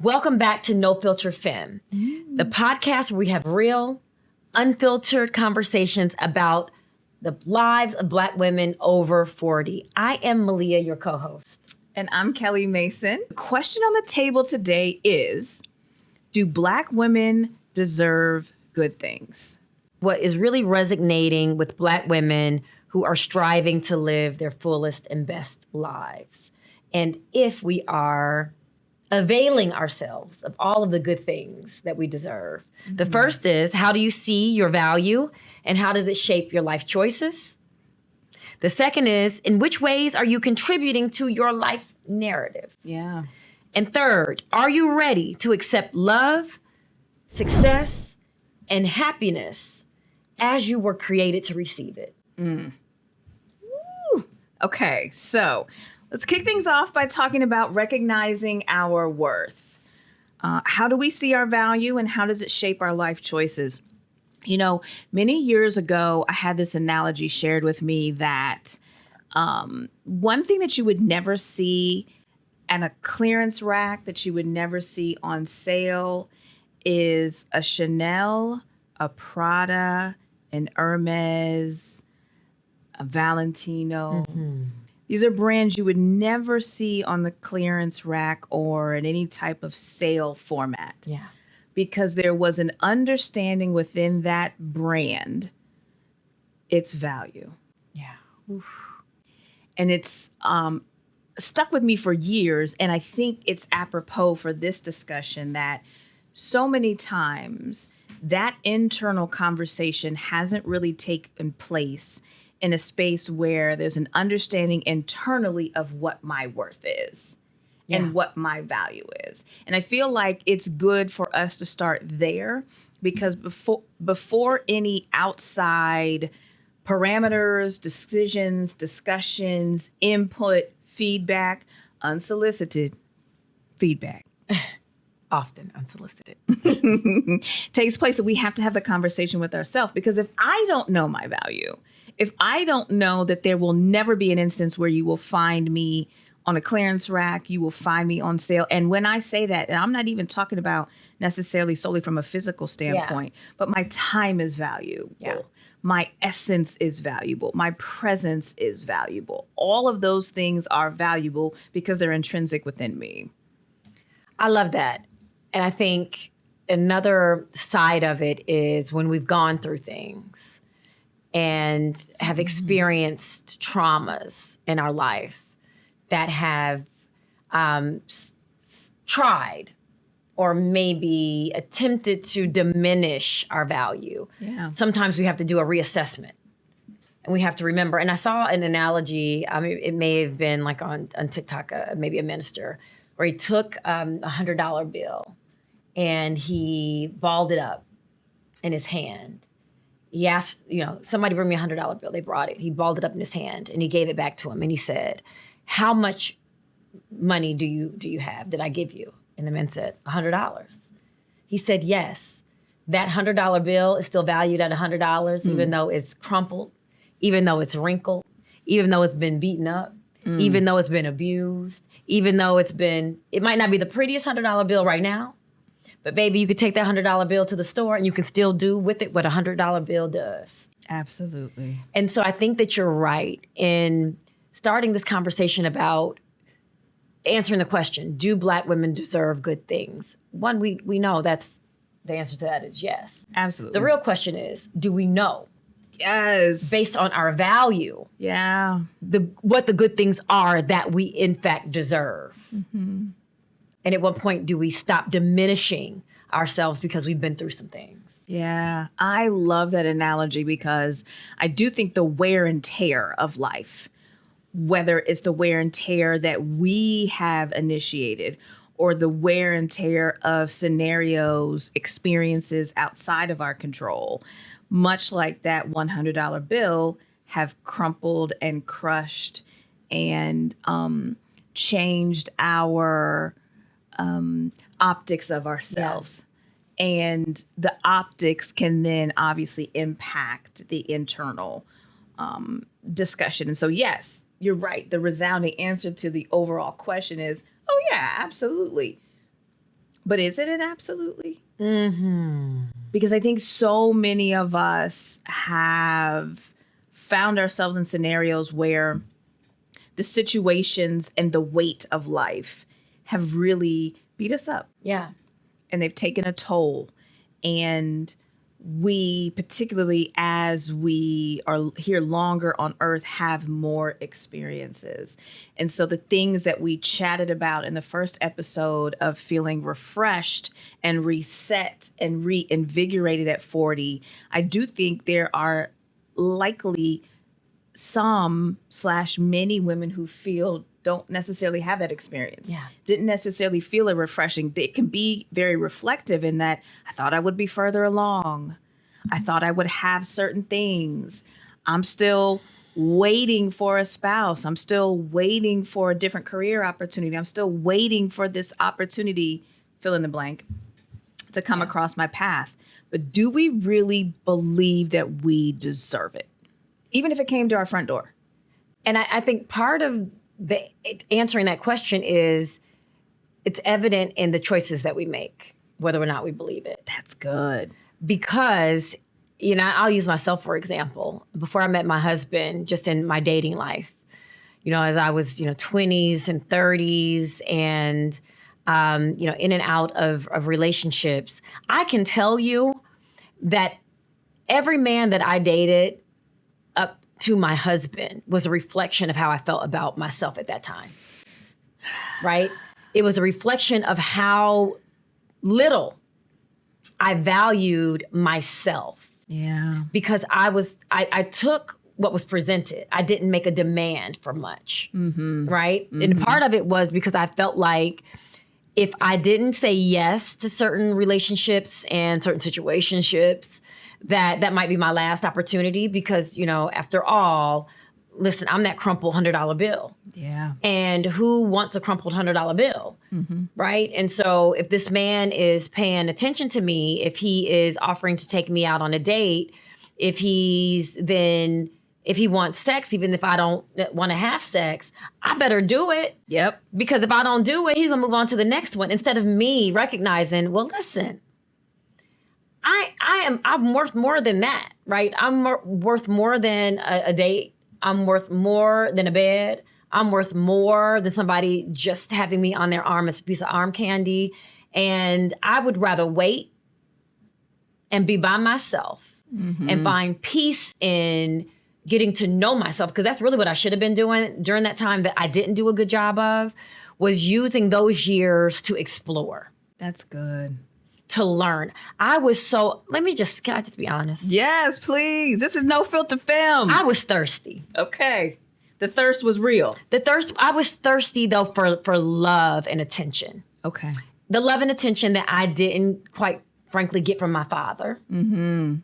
Welcome back to No Filter Femme, the podcast where we have real, unfiltered conversations about the lives of Black women over 40. I am Malia, your co-host. And I'm Kelly Mason. The question on the table today is, do Black women deserve good things? What is really resonating with Black women who are striving to live their fullest and best lives. And if we are availing ourselves of all of the good things that we deserve. Mm-hmm. The first is, how do you see your value and how does it shape your life choices? The second is, in which ways are you contributing to your life narrative? Yeah. And third, are you ready to accept love, success, and happiness as you were created to receive it? Woo. Okay, so let's kick things off by talking about recognizing our worth. How do we see our value and how does it shape our life choices? You know, many years ago, I had this analogy shared with me that one thing that you would never see at a clearance rack, that you would never see on sale, is a Chanel, a Prada, an Hermes, a Valentino. Mm-hmm. These are brands you would never see on the clearance rack or in any type of sale format. Yeah. Because there was an understanding within that brand, its value. Yeah. Oof. And it's stuck with me for years. And I think it's apropos for this discussion that so many times that internal conversation hasn't really taken place in a space where there's an understanding internally of what my worth is and what my value is. And I feel like it's good for us to start there because before any outside parameters, decisions, discussions, input, feedback, unsolicited feedback. Often unsolicited. Takes place that we have to have the conversation with ourselves because if I don't know my value, if I don't know that there will never be an instance where you will find me on a clearance rack, you will find me on sale. And when I say that, and I'm not even talking about necessarily solely from a physical standpoint, but my time is valuable. Yeah. My essence is valuable. My presence is valuable. All of those things are valuable because they're intrinsic within me. I love that. And I think another side of it is when we've gone through things and have experienced traumas in our life that have tried or maybe attempted to diminish our value. Yeah. Sometimes we have to do a reassessment. And we have to remember, and I saw an analogy, it may have been like on TikTok, maybe a minister, where he took a $100 bill and he balled it up in his hand. He asked, somebody bring me a $100 bill. They brought it. He balled it up in his hand and he gave it back to him. And he said, how much money do you have? Did I give you? And the man said, $100. He said, yes, that $100 bill is still valued at $100, even though it's crumpled, even though it's wrinkled, even though it's been beaten up, even though it's been abused, even though it might not be the prettiest $100 bill right now. But baby, you could take that $100 bill to the store and you can still do with it what a $100 bill does. Absolutely. And so I think that you're right in starting this conversation about answering the question, do Black women deserve good things? One, we know that's the answer to that is yes. Absolutely. The real question is, do we know? Yes. Based on our value. Yeah. What the good things are that we in fact deserve. Mm-hmm. And at what point do we stop diminishing ourselves because we've been through some things? Yeah, I love that analogy because I do think the wear and tear of life, whether it's the wear and tear that we have initiated or the wear and tear of scenarios, experiences outside of our control, much like that $100 bill, have crumpled and crushed and changed our optics of ourselves. Yeah. And the optics can then obviously impact the internal discussion. And so, yes, you're right. The resounding answer to the overall question is, oh, yeah, absolutely. But is it an absolutely? Mm-hmm. Because I think so many of us have found ourselves in scenarios where the situations and the weight of life have really beat us up. Yeah. And they've taken a toll. And we, particularly as we are here longer on earth, have more experiences. And so the things that we chatted about in the first episode of feeling refreshed and reset and reinvigorated at 40, I do think there are likely some/many women who don't necessarily have that experience. Yeah. Didn't necessarily feel it refreshing. It can be very reflective in that I thought I would be further along. I thought I would have certain things. I'm still waiting for a spouse. I'm still waiting for a different career opportunity. I'm still waiting for this opportunity, fill in the blank, to come across my path. But do we really believe that we deserve it? Even if it came to our front door. And I think part of answering that question is it's evident in the choices that we make, whether or not we believe it. That's good. Because, I'll use myself, for example. Before I met my husband, just in my dating life, as I was, 20s and 30s and, in and out of relationships, I can tell you that every man that I dated up to my husband was a reflection of how I felt about myself at that time, right? It was a reflection of how little I valued myself. Yeah. Because I took what was presented. I didn't make a demand for much, right? Mm-hmm. And part of it was because I felt like if I didn't say yes to certain relationships and certain situationships, that might be my last opportunity because, after all, listen, I'm that crumpled $100 bill. Yeah. And who wants a crumpled $100 bill? Mm-hmm. Right. And so if this man is paying attention to me, if he is offering to take me out on a date, if he wants sex, even if I don't want to have sex, I better do it. Yep. Because if I don't do it, he's going to move on to the next one instead of me recognizing, well, listen, I'm worth more than that, right? I'm worth more than a date. I'm worth more than a bed. I'm worth more than somebody just having me on their arm as a piece of arm candy. And I would rather wait and be by myself and find peace in getting to know myself, because that's really what I should have been doing during that time that I didn't do a good job of, was using those years to explore. That's good. To learn. Can I just be honest? Yes, please. This is No Filter Femme. I was thirsty. Okay. The thirst was real. I was thirsty though for love and attention. Okay. The love and attention that I didn't quite frankly get from my father. Mm-hmm.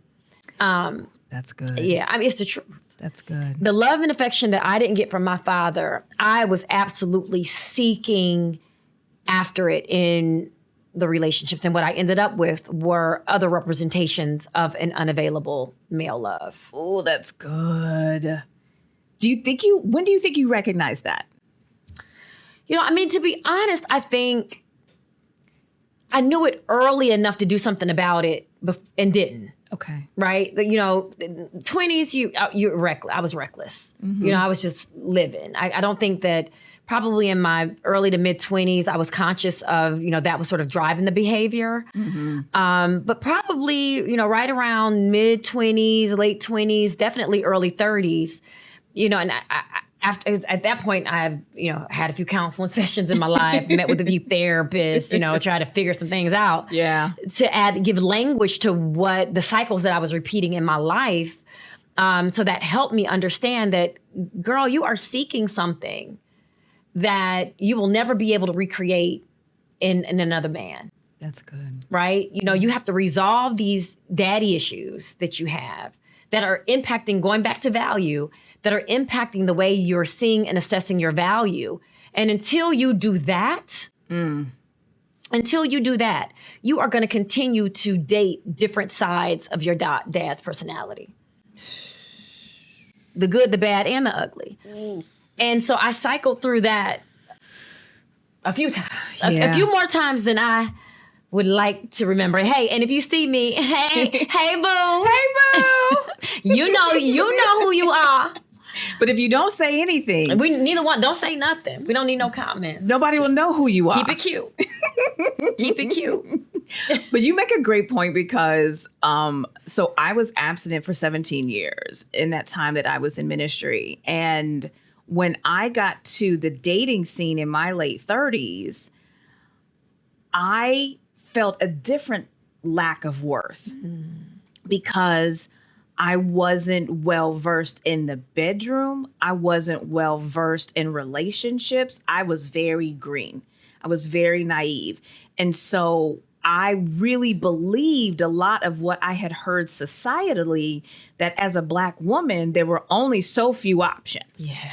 That's good. Yeah, it's the truth. That's good. The love and affection that I didn't get from my father, I was absolutely seeking after it in the relationships. And what I ended up with were other representations of an unavailable male love. Oh, that's good. When do you think you recognized that? To be honest, I think I knew it early enough to do something about it and didn't. Okay. Right? 20s, you're reckless. I was reckless. Mm-hmm. I was just living. I don't think that probably in my early to mid 20s, I was conscious of, that was sort of driving the behavior. Mm-hmm. But probably, right around mid 20s, late 20s, definitely early 30s, and at that point, I've, had a few counseling sessions in my life, met with a few therapists, try to figure some things out. Yeah. To give language to what the cycles that I was repeating in my life. So that helped me understand that, girl, you are seeking something that you will never be able to recreate in another man. That's good. Right? You have to resolve these daddy issues that you have that are impacting, going back to value, that are impacting the way you're seeing and assessing your value. And until you do that, you are going to continue to date different sides of your dad's personality. The good, the bad, and the ugly. And so I cycled through that a few times, a few more times than I would like to remember, hey, and if you see me, hey, hey, boo. Hey, boo. you know who you are. But if you don't say anything, We neither one, don't say nothing. We don't need no comments. nobody will know who you are. Keep it cute. Keep it cute. But you make a great point because so I was abstinent for 17 years in that time that I was in ministry. And when I got to the dating scene in my late 30s, I felt a different lack of worth because I wasn't well versed in the bedroom. I wasn't well versed in relationships. I was very green. I was very naive. And so I really believed a lot of what I had heard societally, that as a Black woman, there were only so few options. Yeah.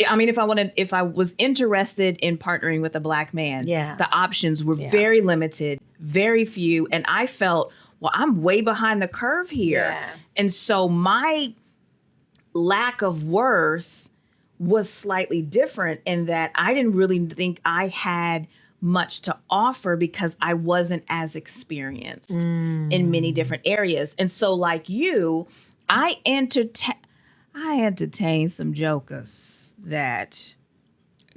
I mean, if I was interested in partnering with a Black man, Yeah. the options were very limited, very few. And I felt, well, I'm way behind the curve here. Yeah. And so my lack of worth was slightly different in that I didn't really think I had much to offer because I wasn't as experienced in many different areas. And so like you, I entertain some jokers that,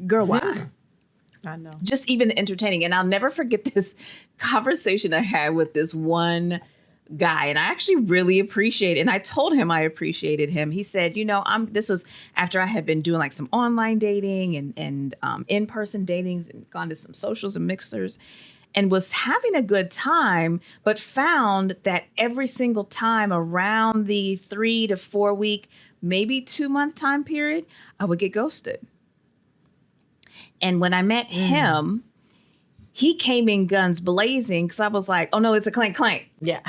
girl, why? I know. Just even entertaining. And I'll never forget this conversation I had with this one guy. And I actually really appreciate it. And I told him I appreciated him. He said, this was after I had been doing like some online dating and in-person datings and gone to some socials and mixers and was having a good time, but found that every single time around the 3 to 4 week, maybe 2 month time period, I would get ghosted. And when I met him, he came in guns blazing because I was like, oh no, it's a clank clank. Yeah.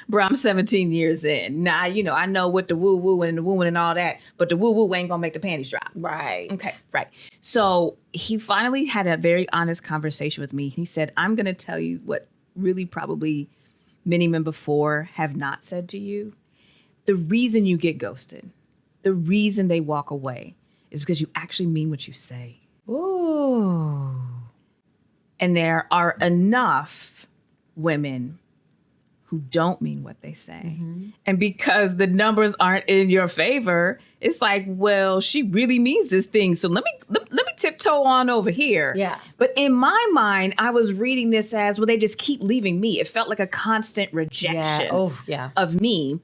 Bro, I'm 17 years in. Now, I know what the woo-woo and the wooing and all that, but the woo-woo ain't gonna make the panties drop. Right. Okay, right. So he finally had a very honest conversation with me. He said, I'm gonna tell you what really probably many men before have not said to you. The reason you get ghosted, the reason they walk away is because you actually mean what you say. Ooh. And there are enough women who don't mean what they say. And because the numbers aren't in your favor, it's like, well, she really means this thing. So let me tiptoe on over here. Yeah. But in my mind, I was reading this as, well, they just keep leaving me. It felt like a constant rejection of me.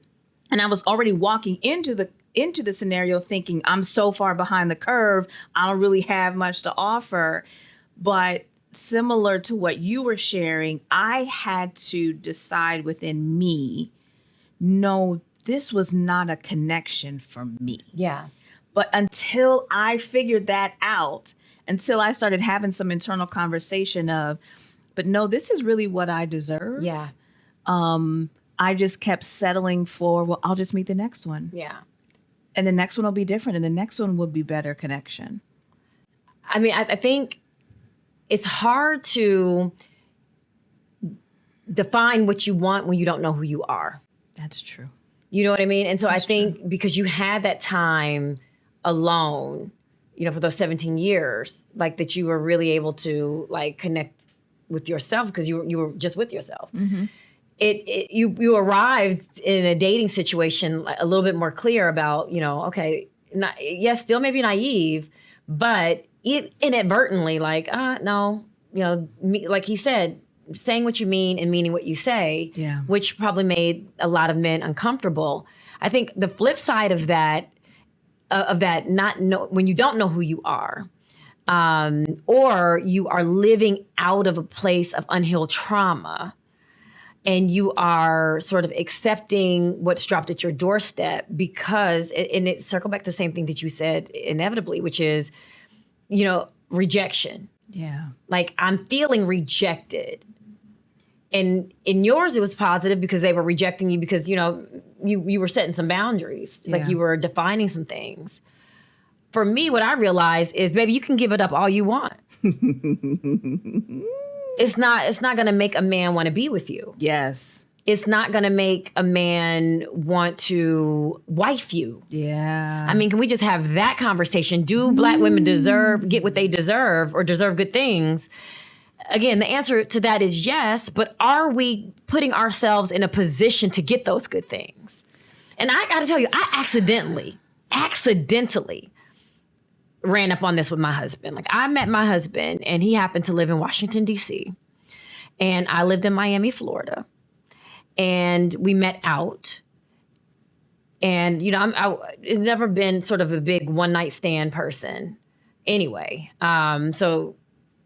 And I was already walking into the scenario thinking, I'm so far behind the curve, I don't really have much to offer. But similar to what you were sharing, I had to decide within me, no, this was not a connection for me. Yeah. But until I figured that out, until I started having some internal conversation of, but no, this is really what I deserve. Yeah. I just kept settling for, well, I'll just meet the next one. Yeah. And the next one will be different. And the next one will be better connection. I mean, I think it's hard to define what you want when you don't know who you are. That's true. You know what I mean? And so That's I think true. because you had that time alone, for those 17 years, like that you were really able to like connect with yourself because you were just with yourself. Mm-hmm. You arrived in a dating situation a little bit more clear about, okay, still maybe naive, but inadvertently like, no, like he said, saying what you mean and meaning what you say, which probably made a lot of men uncomfortable. I think the flip side of that, when you don't know who you are, or you are living out of a place of unhealed trauma, and you are sort of accepting what's dropped at your doorstep because, and it circle back to the same thing that you said inevitably, which is, rejection. Yeah. Like I'm feeling rejected. And in yours, it was positive because they were rejecting you because, you were setting some boundaries, like you were defining some things. For me, what I realized is, baby, you can give it up all you want. It's not going to make a man want to be with you. Yes. It's not going to make a man want to wife you. Yeah. I mean, can we just have that conversation? Do Black women get what they deserve or deserve good things? again, the answer to that is yes, but are we putting ourselves in a position to get those good things? And I got to tell you, I accidentally ran up on this with my husband. Like, I met my husband and he happened to live in Washington, D.C. and I lived in Miami, Florida. And we met out. And, you know, I've never been sort of a big one night stand person anyway. So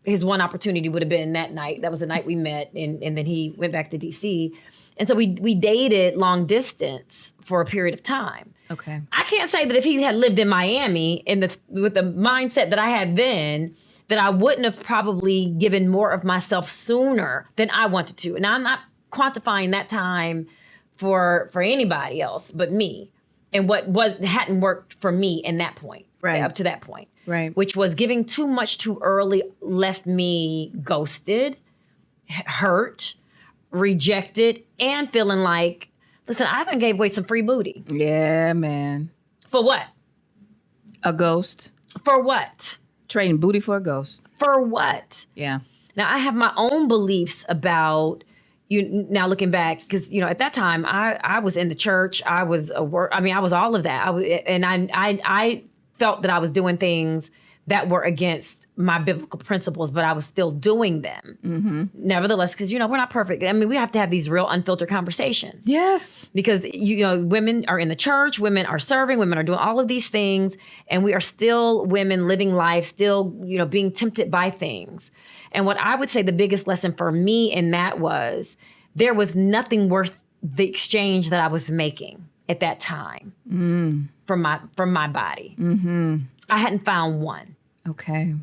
his one opportunity would have been that night. That was the night we met. And then he went back to DC. And so we dated long distance for a period of time. Okay. I can't say that if he had lived in Miami with the mindset that I had then, that I wouldn't have probably given more of myself sooner than I wanted to. And I'm not quantifying that time for anybody else but me, and what hadn't worked for me in that point, right, up to that point, right, which was giving too much too early left me ghosted, hurt, rejected, and feeling like, listen, I haven't gave away some free booty. Yeah, man. For what? A ghost. For what? Trading booty for a ghost. For what? Yeah. Now I have my own beliefs about you now looking back, because, you know, at that time I was in the church. I was I was all of that. I felt that I was doing things that were against my biblical principles, but I was still doing them. Mm-hmm. Nevertheless, because, you know, we're not perfect. I mean, we have to have these real unfiltered conversations. Yes. Because, you know, women are in the church, women are serving, women are doing all of these things, and we are still women living life, still, you know, being tempted by things. And what I would say the biggest lesson for me in that was there was nothing worth the exchange that I was making at that time from my body. Mm-hmm. I hadn't found one. Okay.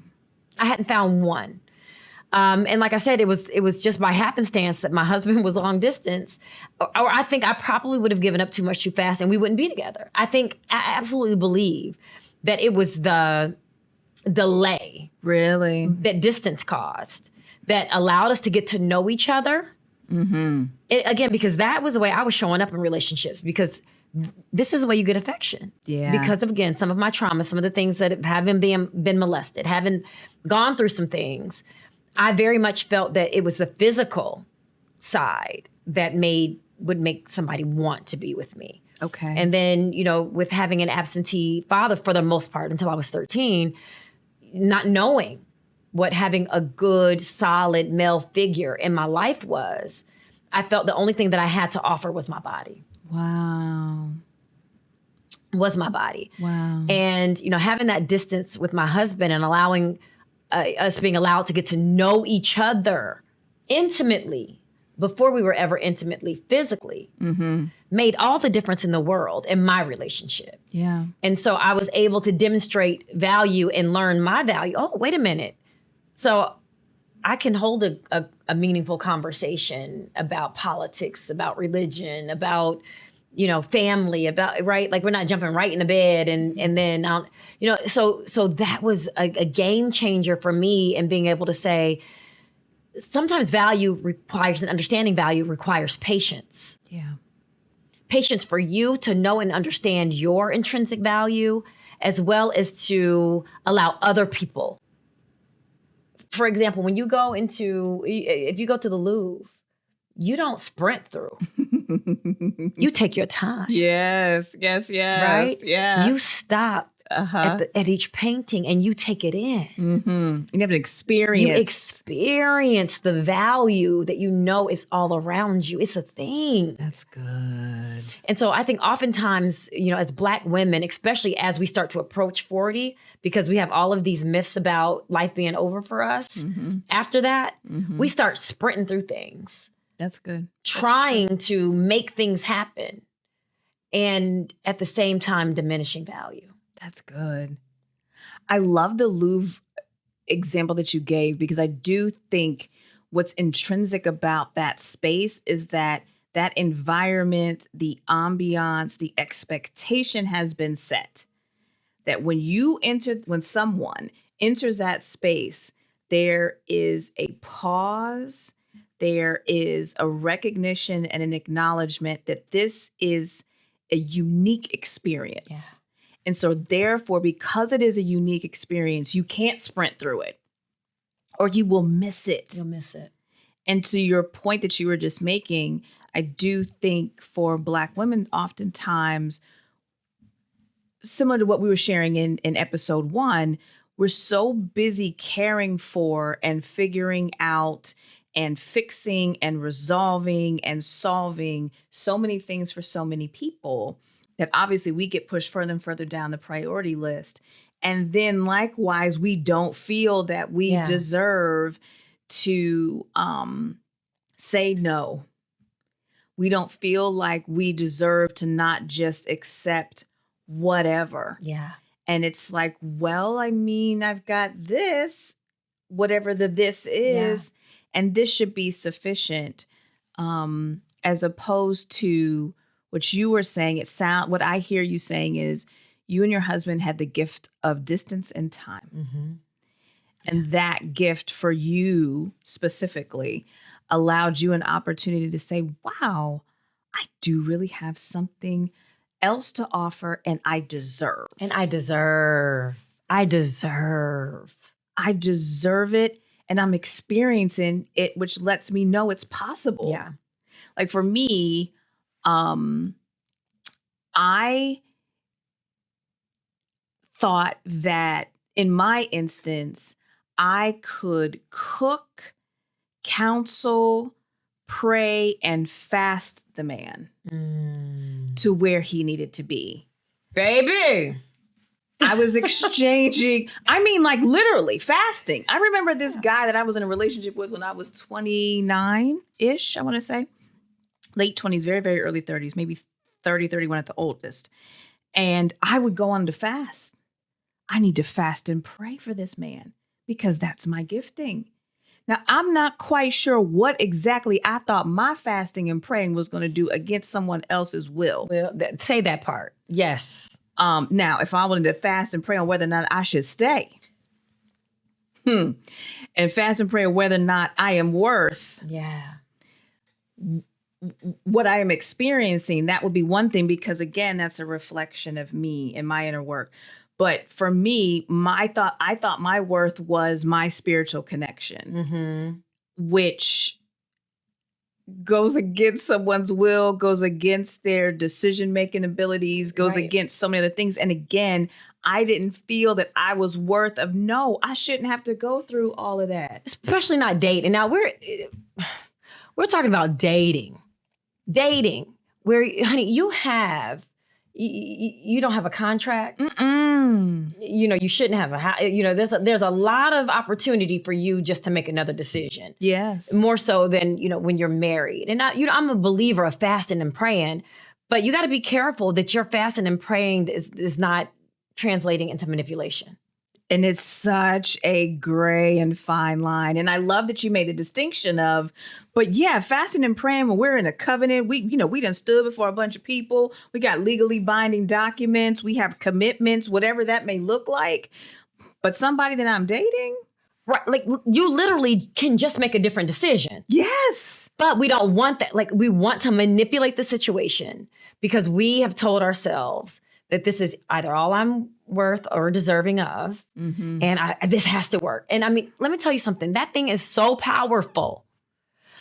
I hadn't found one. And like I said, it was just by happenstance that my husband was long distance, or I think I probably would have given up too much too fast and we wouldn't be together. I absolutely believe that it was the delay, really, that distance caused, that allowed us to get to know each other. Mm-hmm. Again, because that was the way I was showing up in relationships, because this is the way you get affection. Yeah. Because of, again, some of my trauma, some of the things that having been molested, having gone through some things, I very much felt that it was the physical side that would make somebody want to be with me. Okay. And then, you know, with having an absentee father for the most part until I was 13, not knowing what having a good, solid male figure in my life was, I felt the only thing that I had to offer was my body. Wow. Was my body. Wow. And, you know, having that distance with my husband and allowing us being allowed to get to know each other intimately before we were ever intimately physically made all the difference in the world in my relationship. Yeah. And so I was able to demonstrate value and learn my value. Oh, wait a minute. So I can hold a meaningful conversation about politics, about religion, about, you know, family, about, right? Like, we're not jumping right in the bed and then, you know, so that was a game changer for me, and being able to say, sometimes value requires, and understanding value requires patience. Yeah. Patience for you to know and understand your intrinsic value, as well as to allow other people. For example, if you go to the Louvre, you don't sprint through. You take your time. Yes. Right? Yeah. You stop at each painting and you take it in. Mm-hmm. You have an experience. You experience the value that you know is all around you. It's a thing. That's good. And so I think oftentimes, you know, as Black women, especially as we start to approach 40, because we have all of these myths about life being over for us, after that, we start sprinting through things. That's good. Trying to make things happen, and at the same time diminishing value. That's good. I love the Louvre example that you gave, because I do think what's intrinsic about that space is that environment, the ambiance, the expectation has been set. That when someone enters that space, there is a pause, there is a recognition and an acknowledgement that this is a unique experience. Yeah. And so therefore, because it is a unique experience, you can't sprint through it. or you will miss it. You'll miss it. And to your point that you were just making, I do think for Black women, oftentimes, similar to what we were sharing in episode 1, we're so busy caring for and figuring out and fixing and resolving and solving so many things for so many people that obviously we get pushed further and further down the priority list. And then likewise, we don't feel that we deserve to say no. We don't feel like we deserve to not just accept whatever. Yeah. And it's like, well, I mean, I've got this, whatever this is, and this should be sufficient. As opposed to what you were saying, what I hear you saying is you and your husband had the gift of distance and time. Mm-hmm. And that gift for you specifically allowed you an opportunity to say, wow, I do really have something else to offer, and I deserve. And I deserve it, and I'm experiencing it, which lets me know it's possible. Yeah. Like for me, I thought that in my instance, I could cook, counsel, pray, and fast the man to where he needed to be. Baby. I was exchanging, I mean, like literally fasting. I remember this guy that I was in a relationship with when I was 29-ish, I want to say. Late 20s, very, very early 30s, maybe 30, 31 at the oldest. And I would go on to fast. I need to fast and pray for this man because that's my gifting. Now, I'm not quite sure what exactly I thought my fasting and praying was going to do against someone else's will. Well, say that part. Yes. Now, if I wanted to fast and pray on whether or not I should stay, and fast and pray on whether or not I am worth what I am experiencing, that would be one thing, because again, that's a reflection of me and my inner work. But for me, I thought my worth was my spiritual connection, which goes against someone's will, goes against their decision-making abilities, goes against so many other things. And again, I didn't feel that I was worth of, no, I shouldn't have to go through all of that. Especially not dating. Now we're talking about dating where, honey, you don't have a contract. You know, you shouldn't have there's a lot of opportunity for you just to make another decision. Yes. More so than, when you're married. And I'm a believer of fasting and praying, but you got to be careful that your fasting and praying is not translating into manipulation. And it's such a gray and fine line. And I love that you made the distinction of, but yeah, fasting and praying when we're in a covenant, we done stood before a bunch of people. We got legally binding documents. We have commitments, whatever that may look like. But somebody that I'm dating. Right. Like you literally can just make a different decision. Yes. But we don't want that. Like we want to manipulate the situation because we have told ourselves that this is either all I'm worth or deserving of. And this has to work. And I mean, let me tell you something. That thing is so powerful,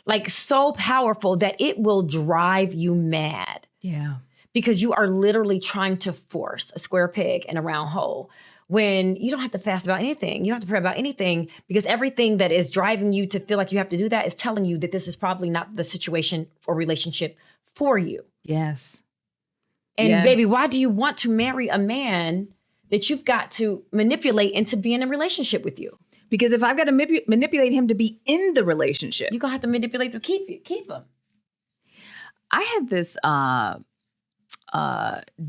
like so powerful that it will drive you mad. Yeah. Because you are literally trying to force a square peg in a round hole when you don't have to fast about anything. You don't have to pray about anything because everything that is driving you to feel like you have to do that is telling you that this is probably not the situation or relationship for you. Yes. And baby, why do you want to marry a man that you've got to manipulate into being in a relationship with you? Because if I've got to manipulate him to be in the relationship, you're going to have to manipulate to keep him. I had this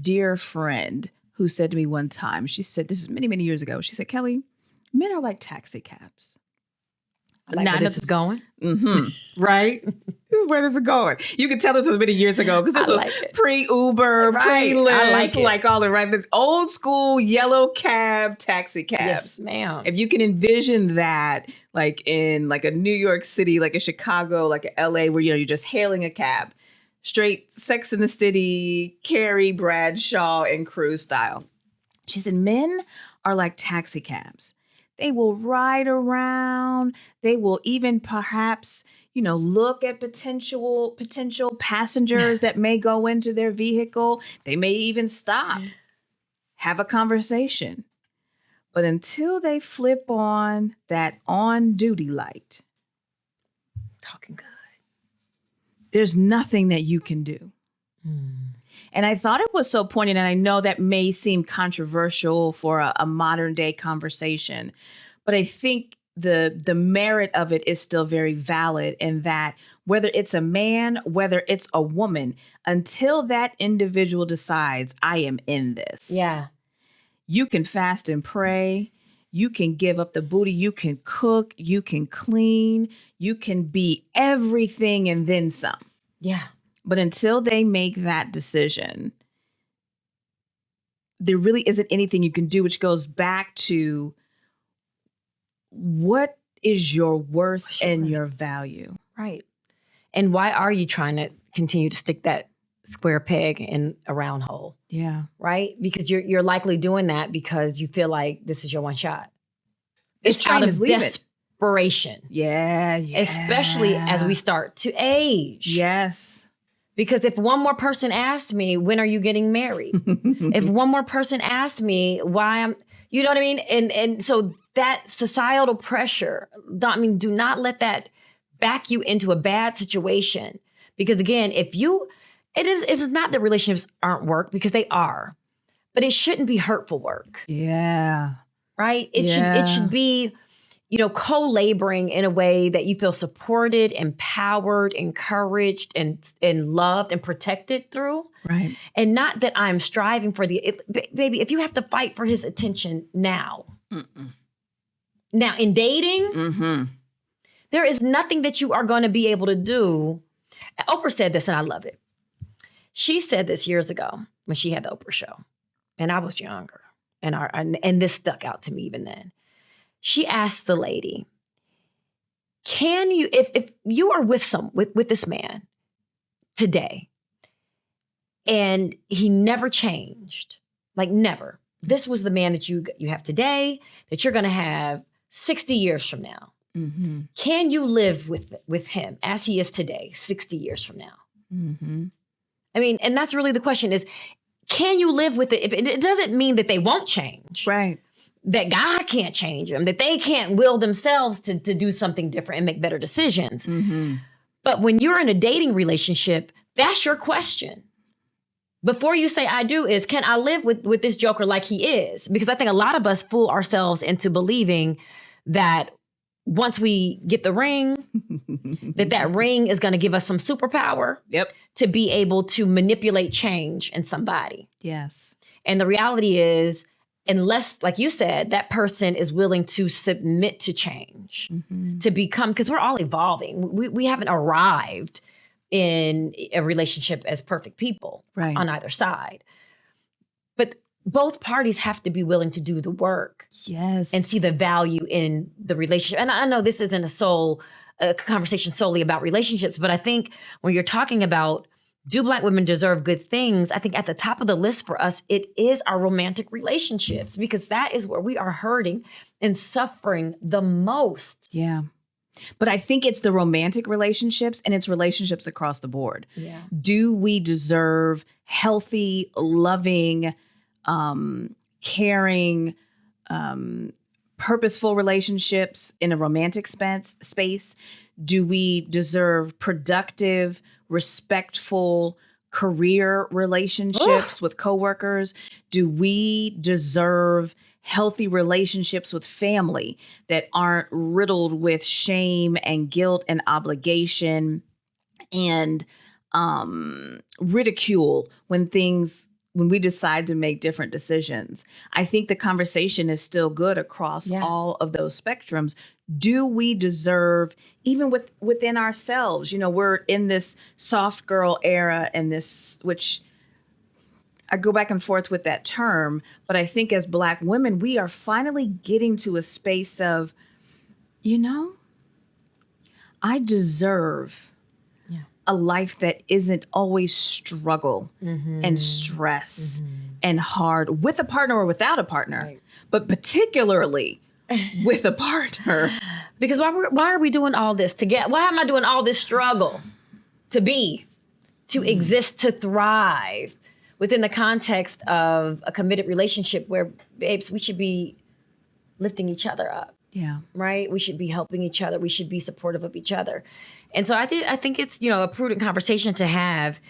dear friend who said to me one time, she said, this is many, many years ago. She said, Kelly, men are like taxi cabs. I like where this is going. Right? This is where this is going. You can tell this was many years ago because this was pre-Uber, pre-Lyft, I like it. Like all the right, the old school yellow cab, taxi cabs. Yes, ma'am. If you can envision that, like in like a New York City, like a Chicago, like a LA, where you're just hailing a cab, straight Sex and the City, Carrie Bradshaw and Crew style. She said, men are like taxi cabs. They will ride around. They will even perhaps, look at potential passengers that may go into their vehicle. They may even stop, have a conversation. But until they flip on that on-duty light, Talking good. there's nothing that you can do. And I thought it was so poignant, and I know that may seem controversial for a modern day conversation, but I think the merit of it is still very valid in that whether it's a man, whether it's a woman, until that individual decides, I am in this. Yeah. You can fast and pray. You can give up the booty. You can cook. You can clean. You can be everything and then some. Yeah. But until they make that decision, there really isn't anything you can do, which goes back to what is your worth and your value? Right. And why are you trying to continue to stick that square peg in a round hole? Yeah. Right? Because you're likely doing that because you feel like this is your one shot. This It's train out is of leaving. desperation. Yeah. Especially as we start to age. Yes. Because if one more person asked me, when are you getting married? If one more person asked me why you know what I mean? And so that societal pressure, do not let that back you into a bad situation. Because again, it is not that relationships aren't work, because they are, but it shouldn't be hurtful work. Yeah. Right? It should be, co-laboring in a way that you feel supported, empowered, encouraged, and loved and protected through. Right. And not that I'm striving for baby, if you have to fight for his attention now. Now in dating, there is nothing that you are going to be able to do. Oprah said this, and I love it. She said this years ago when she had the Oprah show, and I was younger, and this stuck out to me even then. She asked the lady, can you, if you are with this man today and he never changed, like never, this was the man that you have today that you're going to have 60 years from now. Can you live with him as he is today, 60 years from now? And that's really the question is, can you live with it? It doesn't mean that they won't change. Right. That God can't change them, that they can't will themselves to do something different and make better decisions. But when you're in a dating relationship, that's your question. Before you say I do is, can I live with this joker like he is? Because I think a lot of us fool ourselves into believing that once we get the ring, that ring is going to give us some superpower to be able to manipulate change in somebody. Yes. And the reality is, unless, like you said, that person is willing to submit to change, to become, because we're all evolving. We haven't arrived in a relationship as perfect people on either side. But both parties have to be willing to do the work. Yes. And see the value in the relationship. And I know this isn't a conversation solely about relationships, but I think when you're talking about, do Black women deserve good things? I think at the top of the list for us, it is our romantic relationships, because that is where we are hurting and suffering the most. Yeah. But I think it's the romantic relationships, and it's relationships across the board. Yeah. Do we deserve healthy, loving, caring, purposeful relationships in a romantic space? Do we deserve productive, respectful career relationships with coworkers? Do we deserve healthy relationships with family that aren't riddled with shame and guilt and obligation and ridicule when we decide to make different decisions? I think the conversation is still good across all of those spectrums. Do we deserve, even within ourselves, we're in this soft girl era, and this, which I go back and forth with that term, but I think as Black women, we are finally getting to a space of, I deserve a life that isn't always struggle and stress and hard, with a partner or without a partner, but particularly with a partner. Because why are we doing all this to get? Why am I doing all this struggle to exist, to thrive within the context of a committed relationship where, babes, we should be lifting each other up. Yeah. Right? We should be helping each other. We should be supportive of each other. And so I think it's, a prudent conversation to have.